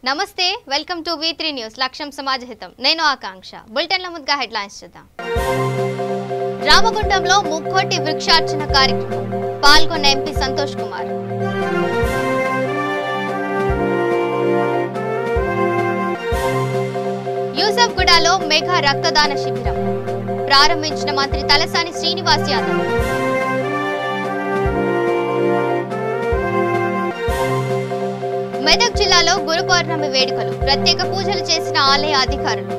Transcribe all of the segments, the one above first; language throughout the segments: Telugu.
నమస్తే వెల్కమ్ టు V3 న్యూస్ లక్ష్యం సమాజహితం నేను ఆకాంక్ష బులెటిన్ల ముందుగా హెడ్లైన్స్ చూద్దాం రామగుండంలో ముక్కోటి వృక్షార్చన కార్యక్రమం పాల్గొన్న ఎంపీ సంతోష్ కుమార్ యూసఫ్గూడలో మెగా రక్తదాన శిబిరం ప్రారంభించిన మంత్రి తలసాని శ్రీనివాస్ యాదవ్ మెదక్ జిల్లాలో గురు పౌర్ణమి వేడుకలు ప్రత్యేక పూజలు చేసిన ఆలయ అధికారులు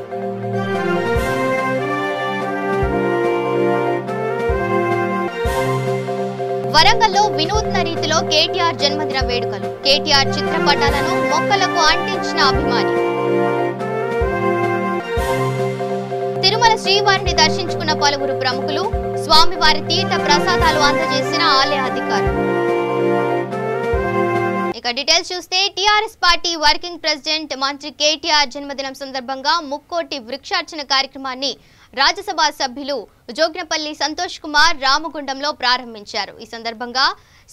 వరంగల్లో వినూత్న రీతిలో కేటీఆర్ జన్మదిన వేడుకలు కేటీఆర్ చిత్రపటాలను మొక్కలకు అంటించిన అభిమాని తిరుమల శ్రీవారిని దర్శించుకున్న పలువురు ప్రముఖులు స్వామివారి తీర్థ ప్రసాదాలు అందజేసిన ఆలయ అధికారులు ఇక డీటెయిల్స్ చూస్తే టీఆర్ఎస్ పార్టీ వర్కింగ్ ప్రెసిడెంట్ మంత్రి కేటీఆర్ జన్మదినం సందర్భంగా ముక్కోటి వృక్షార్చన కార్యక్రమాన్ని రాజ్యసభ సభ్యులు జోగ్నపల్లి సంతోష్ కుమార్ రామగుండంలో ప్రారంభించారు. ఈ సందర్భంగా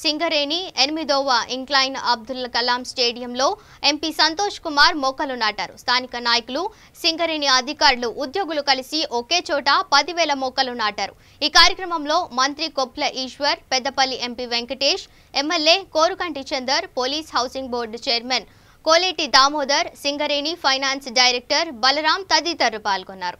సింగరేణి 8వ ఇంక్లైన్ అబ్దుల్ కలాం స్టేడియంలో ఎంపీ సంతోష్ కుమార్ మొక్కలు నాటారు. స్థానిక నాయకులు, సింగరేణి అధికారులు, ఉద్యోగులు కలిసి ఒకే చోట 10,000 మొక్కలు నాటారు. ఈ కార్యక్రమంలో మంత్రి Koppula Eshwar, Peddapalli MP Venkatesh, MLA Korukanti Chander, police housing board chairman Koleti Damodar, Singareni finance director Balram తదితరులు పాల్గొన్నారు.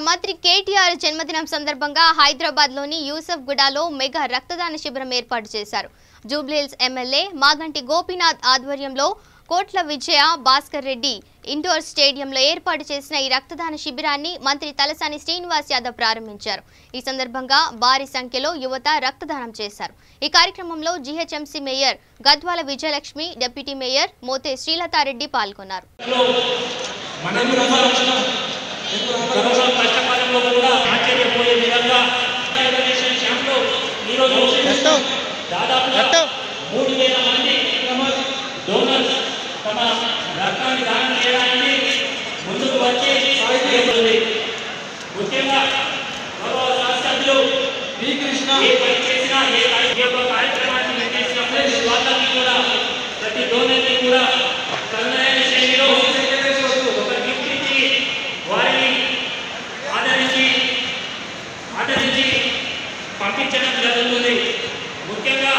మంత్రి కేటీఆర్ జన్మదినం సందర్భంగా హైదరాబాద్ లోని యూసఫ్గూడలో మెగా రక్తదాన శిబిరం ఏర్పాటు చేశారు. జూబ్లీహిల్స్ ఎమ్మెల్యే మాగంటి గోపీనాథ్ ఆధ్వర్యంలో కోట్ల విజయ భాస్కర్ రెడ్డి ఇండోర్ స్టేడియంలో ఏర్పాటు చేసిన ఈ రక్తదాన శిబిరాన్ని మంత్రి తలసాని శ్రీనివాస్ యాదవ్ ప్రారంభించారు. ఈ సందర్భంగా భారీ సంఖ్యలో యువత రక్తదానం చేశారు. ఈ కార్యక్రమంలో GHMC mayor Gadwal Vijayalakshmi, deputy mayor Mothe Srilatha Reddy పాల్గొన్నారు. కష్టకాలంలో కూడా ఆశ్చర్యపోయే విధంగా ఈరోజు దాదాపుగా 3,000 మంది డోనర్స్ తమ రక్తాన్ని దానం చేయడానికి ముందుకు వచ్చి ముఖ్యంగా గౌరవ శాస్త్రజ్ఞులు ఏ పని చేసినా ఏ కార్యక్రమాన్ని చేసినప్పుడు వాళ్ళకి కూడా ప్రతి డోనర్ని కూడా కరుణైన శైలిలో ఒక గిఫ్ట్ ఇచ్చి వారిని ఆదరించి పంపించడం జరుగుతుంది. ముఖ్యంగా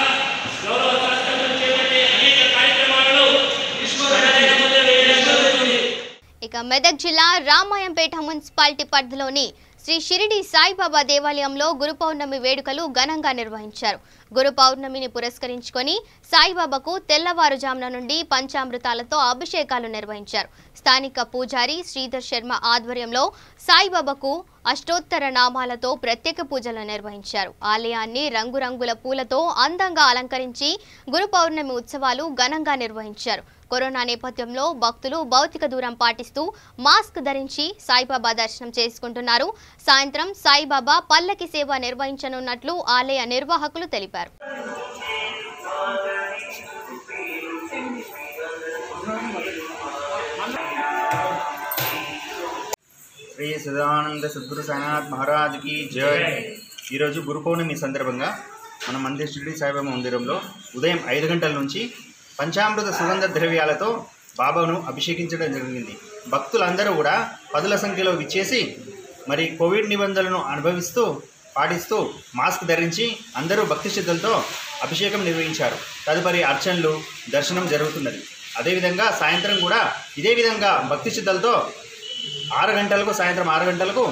గౌరవ శాస్త్రజ్ఞులు చేపట్టే అనేక కార్యక్రమాలలో ఇక మెదక్ జిల్లా రామాయంపేట మున్సిపాలిటీ పరిధిలోని శ్రీ షిరిడి సాయిబాబా దేవాలయంలో గురు పౌర్ణమి వేడుకలు ఘనంగా నిర్వహించారు. గురు పౌర్ణమిని పురస్కరించుకొని సాయిబాబాకు తెల్లవారుజామున నుండి పంచామృతాలతో అభిషేకాలు నిర్వహించారు. స్థానిక పూజారి శ్రీధర్ శర్మ ఆధ్వర్యంలో సాయిబాబాకు అష్టోత్తర నామాలతో ప్రత్యేక పూజలు నిర్వహించారు. ఆలయాన్ని రంగురంగుల పూలతో అందంగా అలంకరించి గురు పౌర్ణమి ఉత్సవాలు ఘనంగా నిర్వహించారు. కరోనా నేపథ్యంలో భక్తులు భౌతిక దూరం పాటిస్తూ మాస్క్ ధరించి సాయిబాబా దర్శనం చేసుకుంటున్నారు. సాయంత్రం సాయిబాబా పల్లకి సేవ నిర్వహించనున్నట్లు ఆలయ నిర్వాహకులు తెలిపారు. శ్రీ సదానంద సద్గురు సాయినాథ్ మహారాజ్ కి జై. ఈరోజు గురు పౌర్ణమి సందర్భంగా మన మందిర్ షిరిడి సాయిబాబా మందిరంలో ఉదయం 5 గంటల నుంచి పంచామృత సుగంధ ద్రవ్యాలతో బాబాను అభిషేకించడం జరిగింది. భక్తులందరూ కూడా 10ల సంఖ్యలో విచ్చేసి మరి కోవిడ్ నిబంధనలను పాటిస్తూ మాస్క్ ధరించి అందరూ భక్తి శ్రద్ధలతో అభిషేకం నిర్వహించారు. తదుపరి అర్చనలు, దర్శనం జరుగుతున్నది. అదేవిధంగా సాయంత్రం కూడా ఇదే విధంగా భక్తి శ్రద్ధలతో సాయంత్రం 6 గంటలకు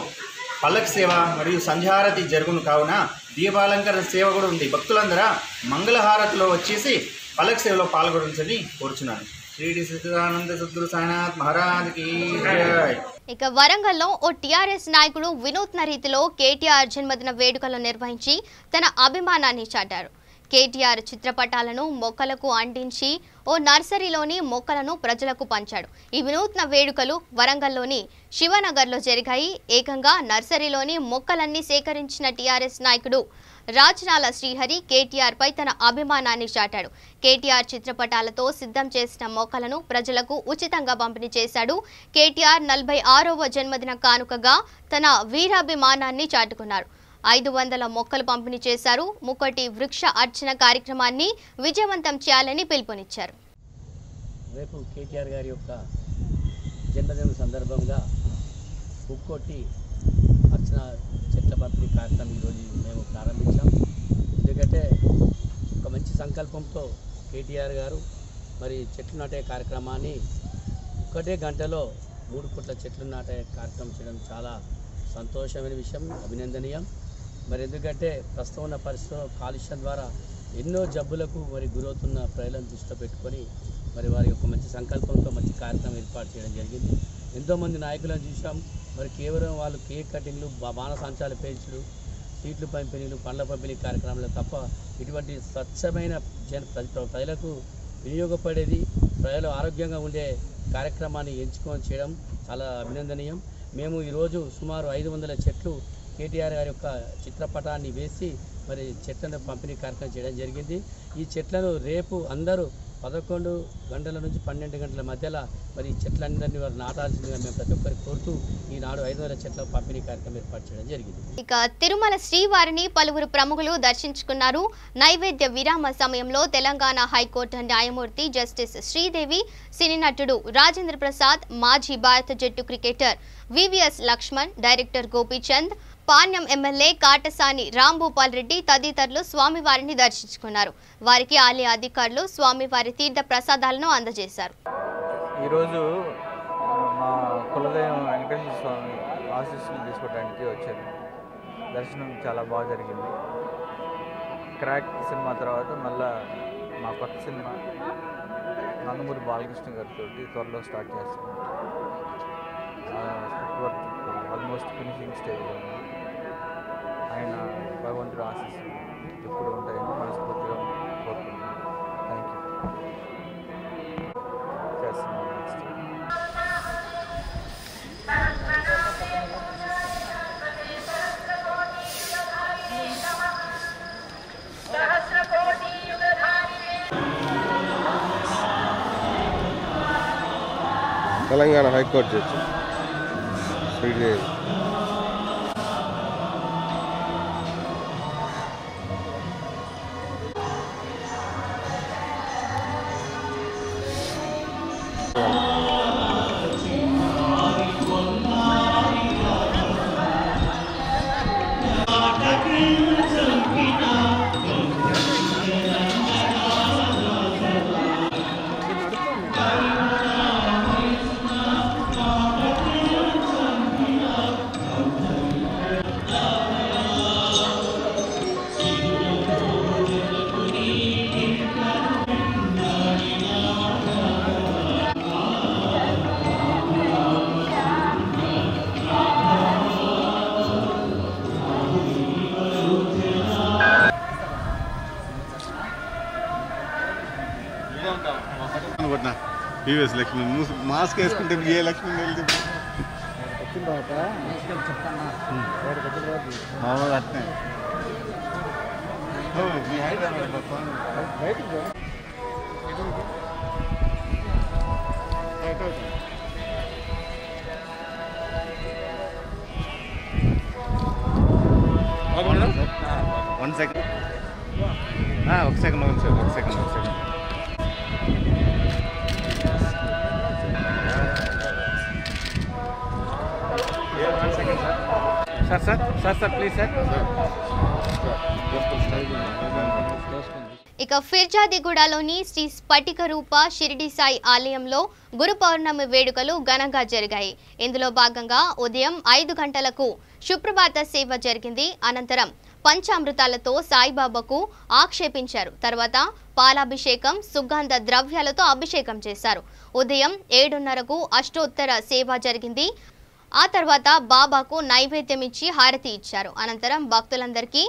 పల్లకి సేవ మరియు సంధ్యారతి జరుగును. కావున దీపాలంకరణ సేవ కూడా ఉంది. భక్తులందరూ మంగళహారతిలో వచ్చేసి పల్లకి సేవలో పాల్గొనని కోరుచున్నాను. శ్రీ సచ్చిదానంద సద్గురు సాయినాథ్ మహారాజ్ కి జై. ఇక వరంగల్లో ఓ టీఆర్ఎస్ నాయకుడు వినూత్న రీతిలో కేటీఆర్ జన్మదిన వేడుకలు నిర్వహించి తన అభిమానాన్ని చాటారు. కేటీఆర్ చిత్రపటాలను మొక్కలకు అంటించి ఓ నర్సరీలోని మొక్కలను ప్రజలకు పంచాడు. ఈ వినూత్న వేడుకలు వరంగల్లోని శివనగర్లో జరిగాయి. ఏకంగా నర్సరీలోని మొక్కలన్నీ సేకరించిన టీఆర్ఎస్ నాయకుడు రాజనాల శ్రీహరి కేటీఆర్ పై తన అభిమానాన్ని చాటాడు. కేటీఆర్ చిత్రపటాలతో సిద్ధం చేసిన మొక్కలను ప్రజలకు ఉచితంగా పంపిణీ చేశాడు. కేటీఆర్ 46వ జన్మదిన కానుకగా తన వీరాభిమానాన్ని చాటుకున్నారు. 500 మొక్కలు పంపిణీ చేశారు. ముక్కటి వృక్ష అర్చన కార్యక్రమాన్ని విజయవంతం చేయాలని పిలుపునిచ్చారు. రేపు కేటీఆర్ గారి యొక్క జన్మదిన సందర్భంగా ముక్కోటి అర్చన చెట్ల పంపిణీ కార్యక్రమం ఈరోజు మేము ప్రారంభించాం. ఎందుకంటే ఒక మంచి సంకల్పంతో కేటీఆర్ గారు మరి చెట్లు నాటే కార్యక్రమాన్ని ఒకటే గంటలో 3 కోట్ల చెట్లు నాటే కార్యక్రమం చేయడం చాలా సంతోషమైన విషయం, అభినందనీయం. మరి ఎందుకంటే ప్రస్తుతం ఉన్న పరిస్థితుల్లో కాలుష్యం ద్వారా ఎన్నో జబ్బులకు మరి గురవుతున్న ప్రజలను దృష్టిలో పెట్టుకొని మరి వారి యొక్క మంచి సంకల్పంతో మంచి కార్యక్రమం ఏర్పాటు చేయడం జరిగింది. ఎంతోమంది నాయకులను చూసాం. మరి కేవలం వాళ్ళు కేక్ కటింగ్లు, బాణసంచాల పేల్చులు, సీట్లు పంపిణీలు, పండ్ల పంపిణీ కార్యక్రమాలు తప్ప ఇటువంటి స్వచ్ఛమైన ప్రజలకు వినియోగపడేది, ప్రజలు ఆరోగ్యంగా ఉండే కార్యక్రమాన్ని ఎంచుకొని చేయడం చాలా అభినందనీయం. మేము ఈరోజు సుమారు 500 చెట్లు కేటీఆర్ గారి యొక్క చిత్రపటాన్ని వేసి మరి చెట్లను పంపిణీ కార్యక్రమం చేయడం జరిగింది. ఈ చెట్లను రేపు అందరూ 11 గంటల నుంచి 12 గంటల మధ్యలో మరి ఈ చెట్లందరినీ వారు నాటాల్సిందిగా మేము ప్రతి ఒక్కరికి కోరుతూ ఈనాడు 500 చెట్ల పంపిణీ కార్యక్రమం ఏర్పాటు చేయడం జరిగింది. ఇక తిరుమల శ్రీవారిని పలువురు ప్రముఖులు దర్శించుకున్నారు. నైవేద్య విరామ సమయంలో తెలంగాణ హైకోర్టు న్యాయమూర్తి జస్టిస్ శ్రీదేవి, సినీ నటుడు రాజేంద్ర ప్రసాద్, మాజీ భారత జట్టు cricketer VVS Laxman, director Gopichand, Panyam MLA Katasani Rambhupal Reddy తదితరులు స్వామివారిని దర్శించుకున్నారు. వారికి ఆలయ అధికారులు స్వామివారి తీర్థ ప్రసాదాలను అందజేశారు. ఈరోజు మా కులదైవం వెంకటేశ్వర స్వామి ఆశీస్సులు తీసుకోవడానికి వచ్చాను. దర్శనం చాలా బాగా జరిగింది. క్రాక్ సినిమా తర్వాత మళ్ళా మా కొత్త సినిమా నందమూరి బాలకృష్ణ గారితో త్వరలో స్టార్ట్ చేస్తున్నాం. స్క్రిప్ట్ వర్క్ ఆల్మోస్ట్ ఫినిషింగ్ స్టేజ్లో ఉంది. ఆయన భగవంతుడు ఆశీస్సులు ఎప్పుడు ఉంటాయని మనస్ఫూర్తిగా కోరుకుంటున్నాను. Thank you. చేస్తున్నాను next. Telangana high court judge Sridevi. VVS Laxman mask వేసుకుంటే ఏ లక్ష్మణ్ వెళ్తే అట్నే మీ హైదరాబాద్ 1 సెకండ్. ఒక సెకండ్. Sir please sir. ఇక ఫిర్జాదిగూడలోని శ్రీ స్ఫటిక రూప షిరిడి సాయి ఆలయంలో గురు పౌర్ణమి వేడుకలు ఘనంగా జరిగాయి. ఇందులో భాగంగా ఉదయం 5 గంటలకు సుప్రభాత సేవ జరిగింది. అనంతరం పంచామృతాలతో సాయిబాబాకు ఆక్షేపించారు. తర్వాత పాలాభిషేకం, సుగంధ ద్రవ్యాలతో అభిషేకం చేశారు. ఉదయం 7:30కు అష్టోత్తర సేవ జరిగింది. ఆ తర్వాత బాబాకు నైవేద్యం ఇచ్చి హారతి ఇచ్చారు. అనంతరం భక్తులందరికీ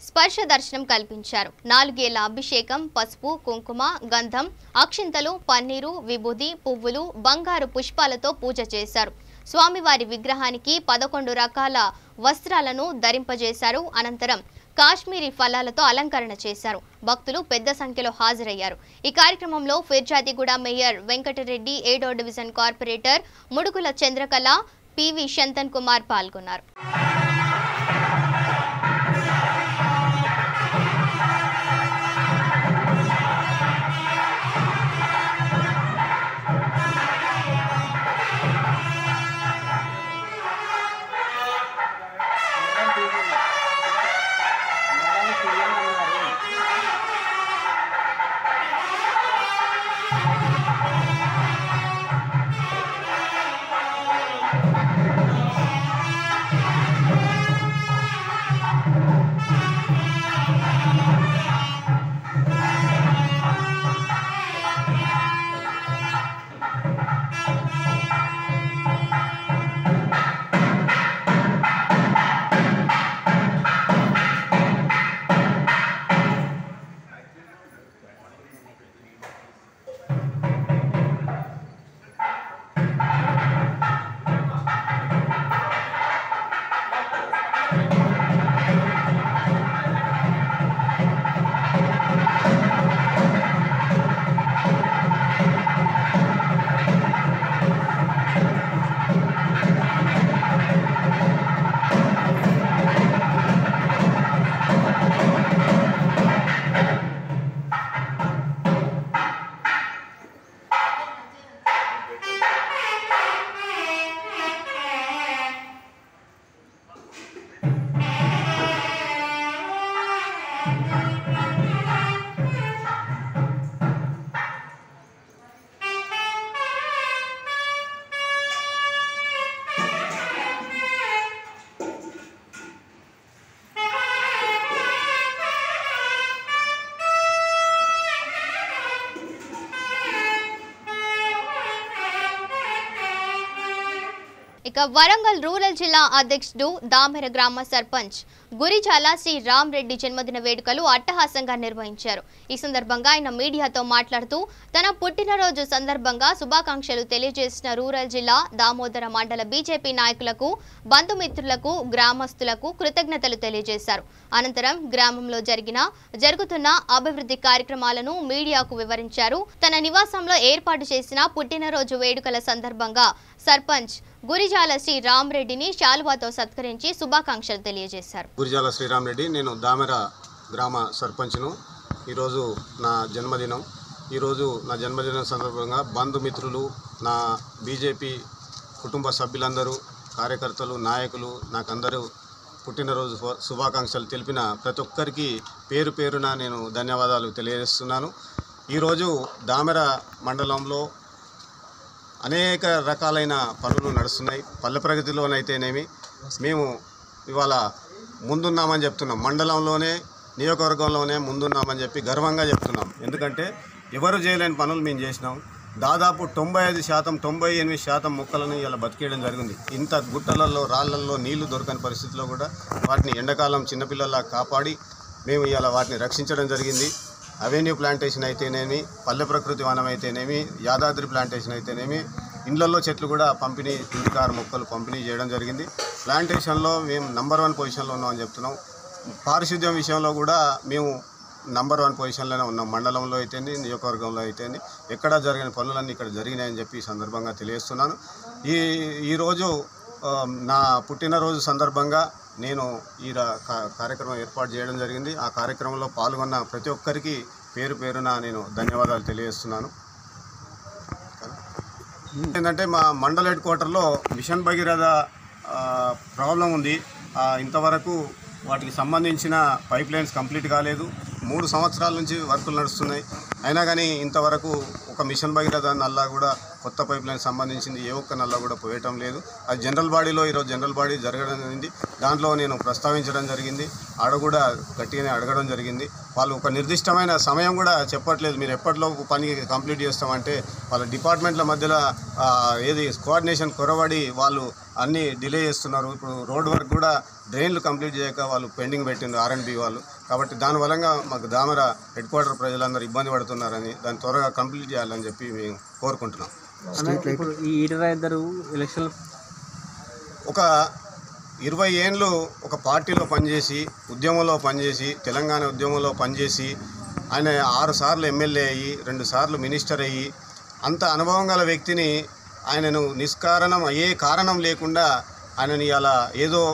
స్పర్శ దర్శనం కల్పించారు. 4 ఏళ్ల అభిషేకం, పసుపు, కుంకుమ, గంధం, అక్షింతలు, పన్నీరు, విభూది, పువ్వులు, బంగారు పుష్పాలతో పూజ చేశారు. స్వామివారి విగ్రహానికి 11 రకాల వస్త్రాలను ధరింపజేశారు. అనంతరం కాశ్మీరీ ఫలాలతో అలంకరణ చేశారు. భక్తులు పెద్ద సంఖ్యలో హాజరయ్యారు. ఈ కార్యక్రమంలో ఫిర్జాదిగూడ మేయర్ వెంకటరెడ్డి, 7వ division corporator Mudukula Chandrakala, PV Shantan Kumar పాల్గొన్నారు. ఇక వరంగల్ రూరల్ జిల్లా అధ్యక్షుడు దామెర గ్రామ సర్పంచ్ గురిజాల శ్రీ రామ్ రెడ్డి జన్మదిన వేడుకలు అట్టహాసంగా నిర్వహించారు. ఈ సందర్భంగా ఆయన మీడియాతో మాట్లాడుతూ తన పుట్టినరోజు సందర్భంగా శుభాకాంక్షలు తెలియజేసిన రూరల్ జిల్లా దామోదర మండల బీజేపీ నాయకులకు, బంధుమిత్రులకు, గ్రామస్తులకు కృతజ్ఞతలు తెలియజేశారు. అనంతరం గ్రామంలో జరుగుతున్న అభివృద్ధి కార్యక్రమాలను మీడియాకు వివరించారు. తన నివాసంలో ఏర్పాటు చేసిన పుట్టినరోజు వేడుకల సందర్భంగా సర్పంచ్ గురిజాల శ్రీ రామ్ రెడ్డిని శాలువాతో సత్కరించి శుభాకాంక్షలు తెలియజేశారు. గురిజాల శ్రీరామ్ రెడ్డి, నేను దామెర గ్రామ సర్పంచ్ను. ఈరోజు నా జన్మదినం. ఈరోజు నా జన్మదినం సందర్భంగా బంధుమిత్రులు, నా బీజేపీ కుటుంబ సభ్యులందరూ, కార్యకర్తలు, నాయకులు, నాకందరూ పుట్టినరోజు శుభాకాంక్షలు తెలిపిన ప్రతి ఒక్కరికి పేరు పేరున నేను ధన్యవాదాలు తెలియజేస్తున్నాను. ఈరోజు దామెర మండలంలో అనేక రకాలైన పనులు నడుస్తున్నాయి. పల్లె ప్రగతిలోనైతేనేమి మేము ఇవాళ ముందున్నామని చెప్తున్నాం. మండలంలోనే, నియోజకవర్గంలోనే ముందున్నామని చెప్పి గర్వంగా చెప్తున్నాం. ఎందుకంటే ఎవరు చేయలేని పనులు మేము చేసినాం. దాదాపు 95%, 98% మొక్కలను ఇలా బతికేయడం జరిగింది. ఇంత గుట్టలలో, రాళ్లల్లో నీళ్లు దొరకని పరిస్థితిలో కూడా వాటిని ఎండాకాలం చిన్నపిల్లల్లా కాపాడి మేము ఇలా వాటిని రక్షించడం జరిగింది. అవెన్యూ ప్లాంటేషన్ అయితేనేమి, పల్లె ప్రకృతి వనం అయితేనేమి, యాదాద్రి ప్లాంటేషన్ అయితేనేమి, ఇండ్లలో చెట్లు కూడా పంపిణీ, ఇంటికారు మొక్కలు పంపిణీ చేయడం జరిగింది. ప్లాంటేషన్లో మేము నంబర్ 1 పొజిషన్లో ఉన్నామని చెప్తున్నాం. పారిశుద్ధ్యం విషయంలో కూడా మేము నంబర్ 1 పొజిషన్లోనే ఉన్నాం. మండలంలో అయితేంది, నియోజకవర్గంలో అయితేంది, ఎక్కడా జరిగిన పనులన్నీ ఇక్కడ జరిగినాయని చెప్పి ఈ సందర్భంగా తెలియజేస్తున్నాను. ఈరోజు నా పుట్టినరోజు సందర్భంగా నేను ఈ కార్యక్రమం ఏర్పాటు చేయడం జరిగింది. ఆ కార్యక్రమంలో పాల్గొన్న ప్రతి ఒక్కరికి పేరు పేరున నేను ధన్యవాదాలు తెలియజేస్తున్నాను. ఏంటంటే మా మండల హెడ్ క్వార్టర్లో మిషన్ భగీరథ ప్రాబ్లం ఉంది. ఇంతవరకు వాటికి సంబంధించిన పైప్ లైన్స్ కంప్లీట్ కాలేదు. 3 సంవత్సరాల నుంచి వర్కులు నడుస్తున్నాయి. అయినా కానీ ఇంతవరకు ఒక మిషన్ భగీరథ నల్లా కూడా, కొత్త పైప్ లైన్ సంబంధించింది ఏ ఒక్క నల్లా కూడా పోయటం లేదు. అది జనరల్ బాడీలో ఈరోజు జనరల్ బాడీ జరగడం జరిగింది. దాంట్లో నేను ప్రస్తావించడం జరిగింది. ఆడ కూడా గట్టిగానే అడగడం జరిగింది. వాళ్ళు ఒక నిర్దిష్టమైన సమయం కూడా చెప్పట్లేదు. మీరు ఎప్పటిలో పని కంప్లీట్ చేస్తామంటే వాళ్ళ డిపార్ట్మెంట్ల మధ్యలో కోఆర్డినేషన్ కొరవడి వాళ్ళు అన్నీ డిలే చేస్తున్నారు. ఇప్పుడు రోడ్ వర్క్ కూడా డ్రైన్లు కంప్లీట్ చేయక వాళ్ళు పెండింగ్ పెట్టింది R&B వాళ్ళు. కాబట్టి దానివల్ల మాకు దామెర హెడ్ క్వార్టర్ ప్రజలందరూ ఇబ్బంది పడుతున్నారని, దాన్ని త్వరగా కంప్లీట్ చేయాలని చెప్పి మేము కోరుకుంటున్నాం. ఇప్పుడు ఈ ఈటరాయిద్దరు ఎలక్షన్ ఒక 20 ఏళ్ళు ఒక పార్టీలో పనిచేసి, ఉద్యమంలో పనిచేసి, తెలంగాణ ఉద్యమంలో పనిచేసి, ఆయన 6 సార్లు ఎమ్మెల్యే అయ్యి, 2 సార్లు మినిస్టర్ అయ్యి, అంత అనుభవం గల వ్యక్తిని ఆయనను నిష్కారణం ఏ కారణం లేకుండా ఆయనని అలా ఏదో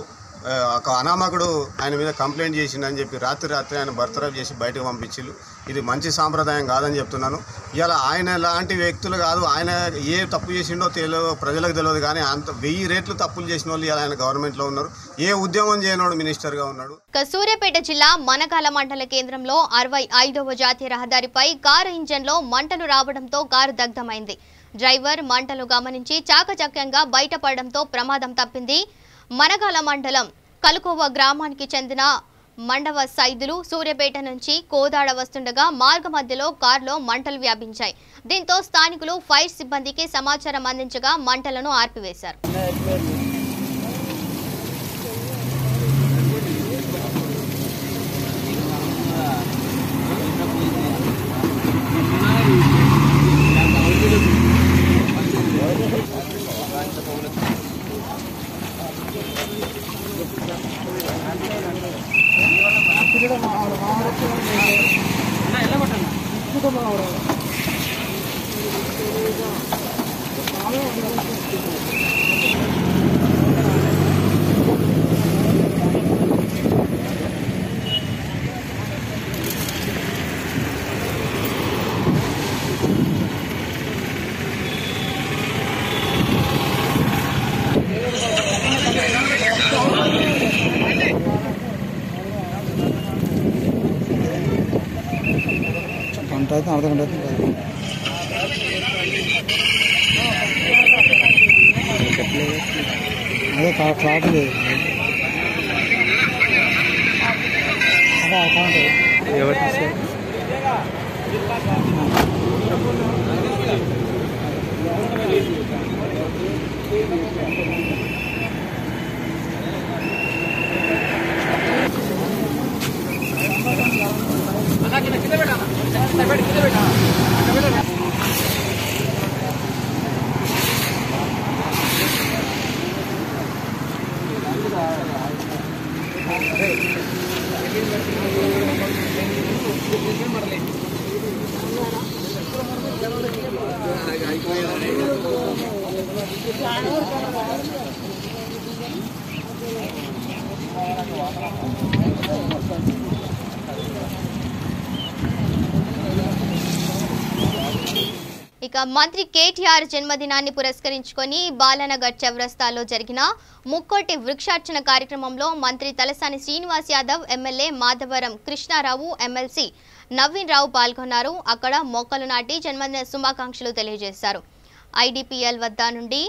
ఒక అనామకుడు ఆయన మీద కంప్లైంట్ చేసిండని చెప్పి రాత్రి ఆయన బర్తరఫ్ చేసి బయటకు పంపించిళ్ళు. ఇది మంచి సాంప్రదాయం కాదని చెప్తున్నాను. ఇలా ఆయన లాంటి వ్యక్తులు కాదు, ఆయన ఏ తప్పు చేసిండో తెలియదు, ప్రజలకు తెలియదు. కానీ అంత 1000 రెట్లు తప్పులు చేసిన వాళ్ళు ఇలా ఆయన గవర్నమెంట్లో ఉన్నారు. ఏ ఉద్యమం చేయనోడు మినిస్టర్గా ఉన్నాడు. సూర్యాపేట జిల్లా మనగాల మండల కేంద్రంలో 65వ జాతీయ రహదారిపై కారు ఇంజన్లో మంటలు రావడంతో కారు దగ్ధమైంది. డ్రైవర్ మంటలు గమనించి చాకచక్యంగా బయటపడడంతో ప్రమాదం తప్పింది. మనగాల మండలం కలుకోవ గ్రామానికి చెందిన మండవ సైదులు సూర్యాపేట నుంచి కోదాడ వస్తుండగా మార్గ మధ్యలో కారులో మంటలు వ్యాపించాయి. దీంతో స్థానికులు ఫైర్ సిబ్బందికి సమాచారం అందించగా మంటలను ఆర్పివేశారు. అర్ధ గంట అదే ఫ్లాట్ లేదు. అదే అకౌంట్ ఎవరు ఇక మంత్రి కేటీఆర్ జన్మదినాన్ని పురస్కరించుకొని బాలనగర్ చౌరస్తాలో జరిగిన ముక్కోటి వృక్షార్చన కార్యక్రమంలో మంత్రి తలసాని శ్రీనివాస్ యాదవ్, ఎమ్మెల్యే మాధవరం కృష్ణారావు, ఎమ్మెల్సీ నవీన్ రావు పాల్గొన్నారు. అక్కడ మొక్కలు నాటి జన్మదిన శుభాకాంక్షలు తెలియజేశారు. ఐడిపిఎల్ వద్ద నుండి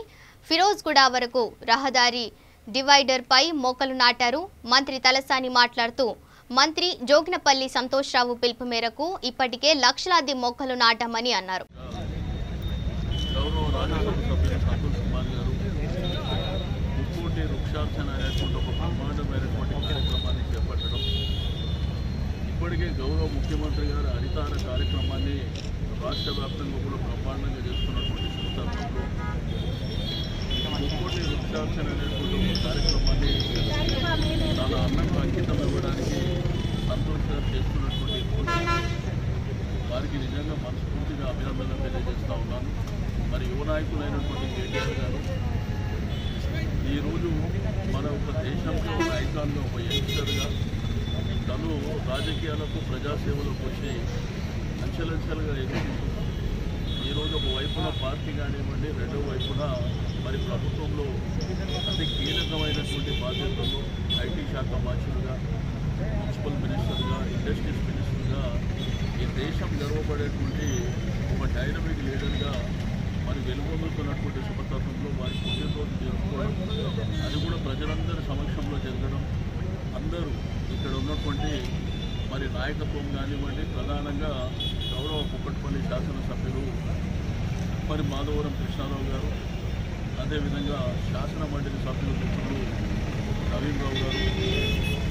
ఫిరోజ్గూడ వరకు రహదారి డివైడర్ పై మొక్కలు నాటారు. మంత్రి తలసాని మాట్లాడుతూ మంత్రి జోగినపల్లి సంతోష్రావు పిలుపు మేరకు ఇప్పటికే లక్షలాది మొక్కలు నాటామని అన్నారు. గౌరవ రాజ్యసభ సభ్యులు సంతోష్ కుమార్ గారు ముక్కోటి వృక్షార్చన అనేటువంటి ఒక బ్రహ్మాండమైనటువంటి కార్యక్రమాన్ని చేపట్టడం, ఇప్పటికే గౌరవ ముఖ్యమంత్రి గారు హరితార కార్యక్రమాన్ని రాష్ట్ర వ్యాప్తంగా కూడా బ్రహ్మాండంగా చేస్తున్నటువంటి సందర్భంలో ముక్కోటి వృక్షార్చన అనేటువంటి ఒక కార్యక్రమాన్ని చాలా అందంగా అంకితం ఇవ్వడానికి సంతోష్ గారు చేస్తున్నటువంటి వారికి నిజంగా మనస్ఫూర్తిగా అభినందనలు తెలియజేస్తూ ఉన్నాను. మరి యువ నాయకులైనటువంటి కేటీఆర్ గారు ఈరోజు మన ఒక దేశంలో ఒక ఐకాన్గా, ఒక యంగ్స్టర్గా తను రాజకీయాలకు ప్రజాసేవలకు వచ్చి అంచెలంచెలుగా ఎదుర్కొంటూ ఈరోజు ఒక వైపున పార్టీ కానివ్వండి, రెండో వైపున మరి ప్రభుత్వంలో అతి కీలకమైనటువంటి బాధ్యతల్లో ఐటీ శాఖ మంత్రులుగా, మున్సిపల్ మినిస్టర్గా, ఇండస్ట్రీస్ మినిస్టర్గా ఈ దేశం గర్వపడేటువంటి ఒక డైనమిక్ లీడర్గా మరి వెలుగొందుతున్నటువంటి శుభతత్వంలో వారి పుట్టినరోజు జరుపుకోవడం, అది కూడా ప్రజలందరి సమక్షంలో జరగడం, అందరూ ఇక్కడ ఉన్నటువంటి మరి నాయకత్వం కానివ్వండి, ప్రధానంగా గౌరవ కుక్కట్పల్లి శాసనసభ్యులు మరి మాధవరం కృష్ణారావు గారు, అదేవిధంగా శాసన మండలి సభ్యులు మిత్రులు నవీన్ రావు గారు,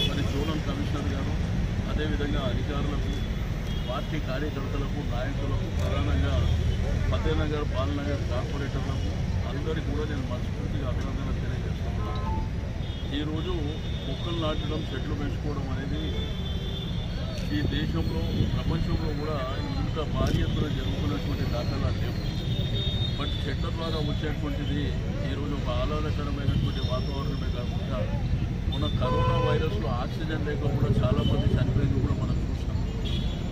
మరి జోనల్ కమిషనర్ గారు, అదేవిధంగా అధికారులకు, పార్టీ కార్యకర్తలకు, నాయకులకు, ప్రధానంగా ఫతేనగర్, బాలనగర్ కార్పొరేటర్లకు అందరికీ కూడా నేను మనస్ఫూర్తిగా అభినందనలు తెలియజేస్తున్నాను. ఈరోజు మొక్కలు నాటడం, చెట్లు పెంచుకోవడం అనేది ఈ దేశంలో, ప్రపంచంలో కూడా ఇంత భారీ ఎత్తున జరుగుతున్నటువంటి దాఖలాలు లేవు. బట్ చెట్ల ద్వారా వచ్చేటువంటిది ఈరోజు ఒక ఆహ్లాదకరమైనటువంటి వాతావరణమే కాకుండా మన కరోనా వైరస్లో ఆక్సిజన్ లేక కూడా చాలామంది చనిపోయింది కూడా మనం చూస్తాం.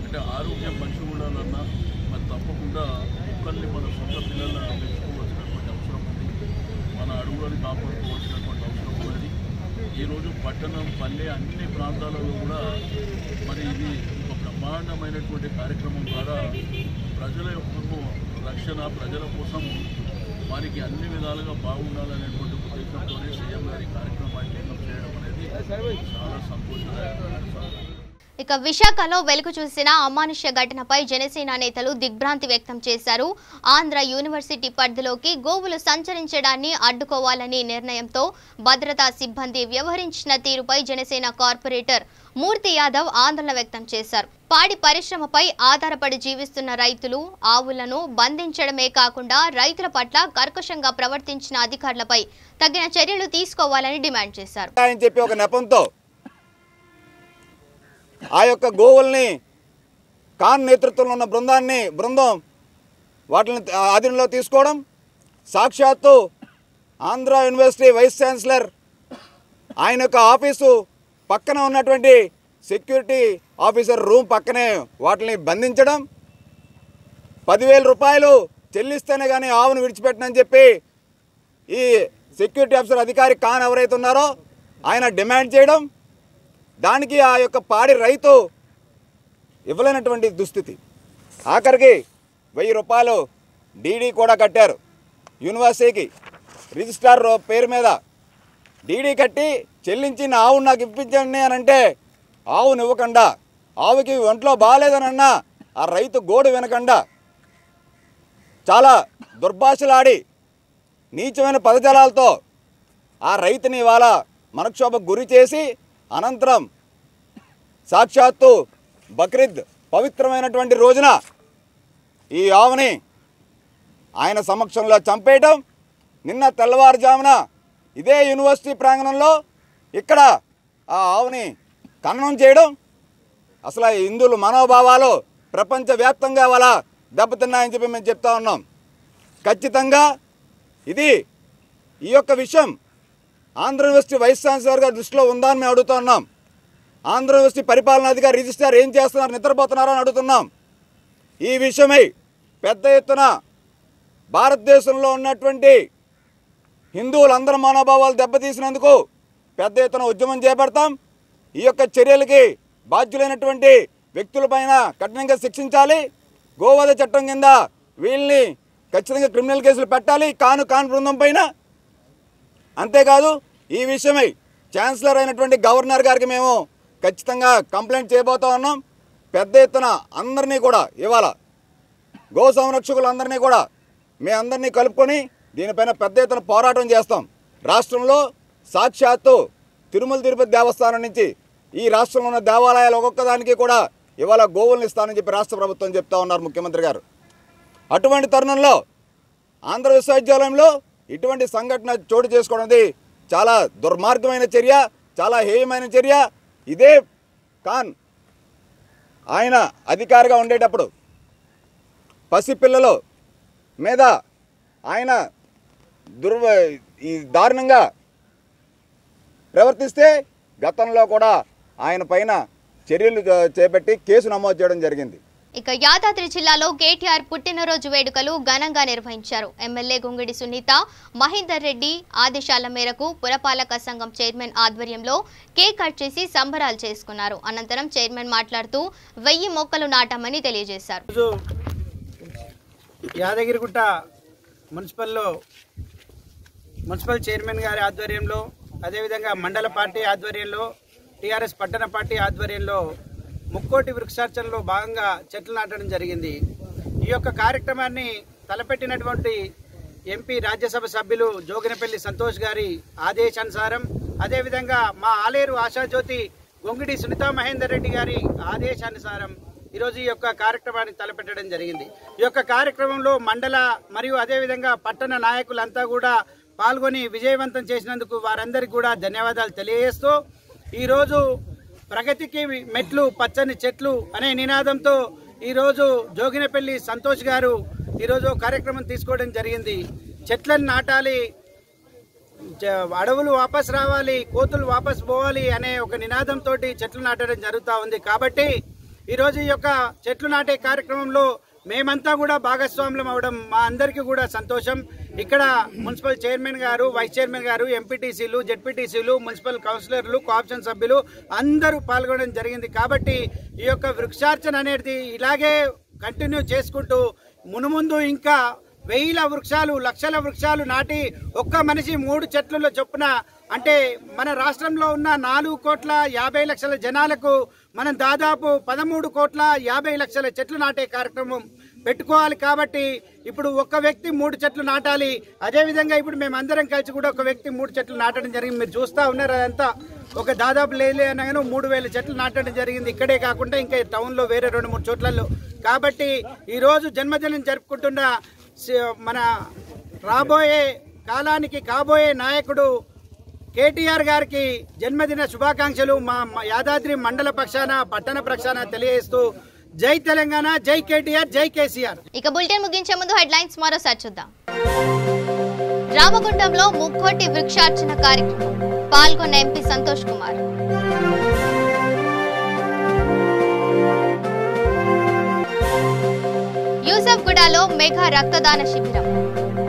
అంటే ఆరోగ్యం మంచిగా ఉండాలన్నా మరి తప్పకుండా మొక్కల్ని మన సొంత పిల్లలను పెంచుకోవాల్సినటువంటి అవసరం ఉంది. మన అడవులను కాపాడుకోవాల్సినటువంటి అవసరం ఉన్నది. ఈరోజు పట్టణం, పల్లె అన్ని ప్రాంతాలలో కూడా మరి ఇది ఒక బ్రహ్మాండమైనటువంటి కార్యక్రమం ద్వారా ప్రజల యొక్క రక్షణ, ప్రజల కోసం వారికి అన్ని విధాలుగా బాగుండాలనేటువంటి ఉద్దేశంతోనే సీఎం గారి కార్యక్రమాన్ని చేయడం అనేది చాలా సంతోషదాయకమైన. ఇక విశాఖలో వెలుగు చూసిన అమానుష్య ఘటనపై జనసేన నేతలు దిగ్భ్రాంతి వ్యక్తం చేశారు. ఆంధ్ర యూనివర్సిటీ పరిధిలోకి గోవులు సంచరించడాన్ని అడ్డుకోవాలని నిర్ణయంతో భద్రతా సిబ్బంది వ్యవహరించిన తీరుపై జనసేన కార్పొరేటర్ మూర్తి యాదవ్ ఆందోళన వ్యక్తం చేశారు. పాడి పరిశ్రమపై ఆధారపడి జీవిస్తున్న రైతులు, ఆవులను బంధించడమే కాకుండా రైతుల పట్ల కర్కశంగా ప్రవర్తించిన అధికారులపై తగిన చర్యలు తీసుకోవాలని డిమాండ్ చేశారు. ఆ యొక్క గోవుల్ని ఖాన్ నేతృత్వంలో ఉన్న బృందం వాటిని ఆధీనంలో తీసుకోవడం, సాక్షాత్తు ఆంధ్ర యూనివర్సిటీ వైస్ ఛాన్సలర్ ఆయన యొక్క ఆఫీసు పక్కన ఉన్నటువంటి సెక్యూరిటీ ఆఫీసర్ రూమ్ పక్కనే వాటిని బంధించడం, 10,000 రూపాయలు చెల్లిస్తేనే కానీ ఆవును విడిచిపెట్టనని చెప్పి ఈ సెక్యూరిటీ ఆఫీసర్ అధికారి ఖాన్ ఎవరైతే ఉన్నారో ఆయన డిమాండ్ చేయడం, దానికి ఆ యొక్క పాడి రైతు ఇవ్వలేనటువంటి దుస్థితి. ఆఖరికి 1000 రూపాయలు డీడీ కూడా కట్టారు. యూనివర్సిటీకి రిజిస్ట్రార్ పేరు మీద డీడీ కట్టి చెల్లించి నా ఆవును నాకు ఇప్పించండి అని అంటే ఆవును ఇవ్వకుండా, ఆవుకి ఒంట్లో బాగాలేదనన్నా ఆ రైతు గోడు వినకుండా చాలా దుర్భాషలాడి నీచమైన పదజాలాలతో ఆ రైతుని ఇవాళ మనక్షోభకు గురి చేసి అనంతరం సాక్షాత్తు బక్రీద్ పవిత్రమైనటువంటి రోజున ఈ ఆవుని ఆయన సమక్షంలో చంపేయటం, నిన్న తెల్లవారుజామున ఇదే యూనివర్సిటీ ప్రాంగణంలో ఇక్కడ ఆ ఆవుని ఖననం చేయడం, అసలు హిందువుల మనోభావాలు ప్రపంచవ్యాప్తంగా వాళ్ళ దెబ్బతిన్నాయని చెప్పి మేము చెప్తా ఉన్నాం. ఖచ్చితంగా ఈ యొక్క విషయం ఆంధ్ర యూనివర్సిటీ వైస్ ఛాన్సలర్ గారి దృష్టిలో ఉందా అని మేము అడుగుతూ ఉన్నాం. ఆంధ్ర యూనివర్సిటీ పరిపాలనాధికారి రిజిస్ట్రార్ ఏం చేస్తున్నారు, నిద్రపోతున్నారో అని అడుగుతున్నాం. ఈ విషయమై పెద్ద ఎత్తున భారతదేశంలో ఉన్నటువంటి హిందువులందరి మనోభావాలు దెబ్బతీసినందుకు పెద్ద ఎత్తున ఉద్యమం చేపడతాం. ఈ యొక్క చర్యలకి బాధ్యులైనటువంటి వ్యక్తులపైన కఠినంగా శిక్షించాలి. గోవధ చట్టం కింద వీళ్ళని ఖచ్చితంగా క్రిమినల్ కేసులు పెట్టాలి కాన్ బృందం పైన. అంతేకాదు ఈ విషయమై ఛాన్సలర్ అయినటువంటి గవర్నర్ గారికి మేము ఖచ్చితంగా కంప్లైంట్ చేయబోతా ఉన్నాం. పెద్ద ఎత్తున అందరినీ కూడా ఇవాళ గో సంరక్షకులందరినీ కూడా మీ అందరినీ కలుపుకొని దీనిపైన పెద్ద ఎత్తున పోరాటం చేస్తాం. రాష్ట్రంలో సాక్షాత్తు తిరుమల తిరుపతి దేవస్థానం నుంచి ఈ రాష్ట్రంలో ఉన్న దేవాలయాలు ఒక్కొక్కదానికి కూడా ఇవాళ గోవులను ఇస్తానని చెప్పి రాష్ట్ర ప్రభుత్వం చెప్తా ఉన్నారు ముఖ్యమంత్రి గారు. అటువంటి తరుణంలో ఆంధ్ర విశ్వవిద్యాలయంలో ఇటువంటి సంఘటన చోటు చేసుకోవడం చాలా దుర్మార్గమైన చర్య, చాలా హేయమైన చర్య. ఇదే ఖాన్ ఆయన అధికారిగా ఉండేటప్పుడు పసిపిల్లల మీద ఆయన దారుణంగా ప్రవర్తిస్తే గతంలో కూడా ఆయన పైన చర్యలు చేపట్టి కేసు నమోదు చేయడం జరిగింది. ఇక యాదాద్రి జిల్లాలో కేటీఆర్ పుట్టినరోజు వేడుకలు ఘనంగా నిర్వహించారు. ఎమ్మెల్యే గుంగిడి సునీత, మహేందర్ రెడ్డి ఆదేశాల మేరకు పురపాలక సంఘం చైర్మన్ ఆధ్వర్యంలో కేక్ కట్ చేసి సంబరాలు చేసుకున్నారు. అనంతరం చైర్మన్ మాట్లాడుతూ 1000 మొక్కలు నాటామని తెలియజేశారు. యాదగిరిగుట్ట మున్సిపల్ చైర్మన్ గారి ఆధ్వర్యంలో, అదేవిధంగా మండల పార్టీ ఆధ్వర్యంలో, టీఆర్ఎస్ పట్టణ పార్టీ ఆధ్వర్యంలో ముక్కోటి వృక్షార్చనలో భాగంగా చెట్లు నాటడం జరిగింది. ఈ యొక్క కార్యక్రమాన్ని తలపెట్టినటువంటి ఎంపీ రాజ్యసభ సభ్యులు జోగినపల్లి సంతోష్ గారి ఆదేశానుసారం, అదేవిధంగా మా ఆలేరు ఆశాజ్యోతి గొంగిడి సునీతా మహేందర్ రెడ్డి గారి ఆదేశానుసారం ఈరోజు ఈ యొక్క కార్యక్రమాన్ని తలపెట్టడం జరిగింది. ఈ యొక్క కార్యక్రమంలో మండల మరియు అదేవిధంగా పట్టణ నాయకులంతా కూడా పాల్గొని విజయవంతం చేసినందుకు వారందరికీ కూడా ధన్యవాదాలు తెలియజేస్తూ, ఈరోజు ప్రగతికి మెట్లు పచ్చని చెట్లు అనే నినాదంతో ఈరోజు జోగినపల్లి సంతోష్ గారు ఈరోజు కార్యక్రమం తీసుకోవడం జరిగింది. చెట్లను నాటాలి, అడవులు వాపస్ రావాలి, కోతులు వాపస్ పోవాలి అనే ఒక నినాదంతో చెట్లు నాటడం జరుగుతూ ఉంది. కాబట్టి ఈరోజు ఈ యొక్క చెట్లు నాటే కార్యక్రమంలో మేమంతా కూడా భాగస్వాములం అవడం మా అందరికీ కూడా సంతోషం. ఇక్కడ మున్సిపల్ చైర్మన్ గారు, వైస్ చైర్మన్ గారు, ఎంపీటీసీలు, జెడ్పీటీసీలు, మున్సిపల్ కౌన్సిలర్లు, కోఆప్షన్ సభ్యులు అందరూ పాల్గొనడం జరిగింది. కాబట్టి ఈ యొక్క వృక్షార్చన అనేది ఇలాగే కంటిన్యూ చేసుకుంటూ మునుముందు ఇంకా 1000 వృక్షాలు, లక్షల వృక్షాలు నాటి ఒక్క మనిషి 3 చెట్ల చొప్పున, అంటే మన రాష్ట్రంలో ఉన్న 4,50,00,000 జనాలకు మనం దాదాపు 13,50,00,000 చెట్లు నాటే కార్యక్రమం పెట్టుకోవాలి. కాబట్టి ఇప్పుడు ఒక్క వ్యక్తి 3 చెట్లు నాటాలి. అదేవిధంగా ఇప్పుడు మేము అందరం కలిసి కూడా ఒక వ్యక్తి 3 చెట్లు నాటడం జరిగింది. మీరు చూస్తూ ఉన్నారు, అదంతా ఒక దాదాపు లేలే అనగానే 3,000 చెట్లు నాటడం జరిగింది. ఇక్కడే కాకుండా ఇంకా టౌన్లో వేరే 2-3 చోట్లలో. కాబట్టి ఈరోజు జన్మదినం జరుపుకుంటున్న మన రాబోయే కాలానికి కాబోయే నాయకుడు కేటీఆర్ గారికి జన్మదిన శుభాకాంక్షలు మా యాదాద్రి మండల పక్షాన, పట్టణ పక్షాన తెలియజేస్తూ జై తెలంగాణ, జై కేటీఆర్, జై కేసీఆర్. ఇక బులెటిన్ ముగించే ముందు హెడ్లైన్స్ మరోసారి చూద్దాం. రామగుండంలో ముక్కోటి వృక్షార్చన కార్యక్రమం, పాల్గొన్న ఎంపీ సంతోష్ కుమార్. యూసఫ్గూడలో మెగా రక్తదాన శిబిరం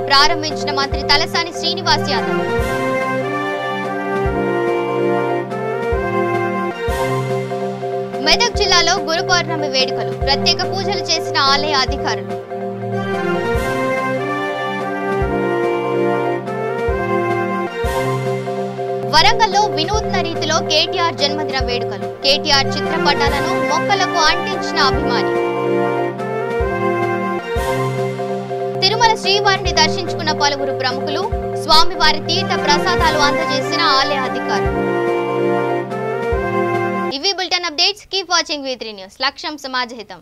ప్రారంభించిన మంత్రి తలసాని శ్రీనివాస్ యాదవ్. మెదక్ జిల్లాలో గురు పౌర్ణమి వేడుకలు, ప్రత్యేక పూజలు చేసిన ఆలయ అధికారులు. వరంగల్లో వినూత్న రీతిలో కేటీఆర్ జన్మదిన వేడుకలు, కేటీఆర్ చిత్రపటాలను మొక్కలకు అంటించిన అభిమాని. తిరుమల శ్రీవారిని దర్శించుకున్న పలువురు ప్రముఖులు, స్వామివారి తీర్థ ప్రసాదాలు అందజేసిన ఆలయ అధికారులు. ఇవి bulletin updates. Keep watching V3 news. లక్ష్యం సమాజహితం.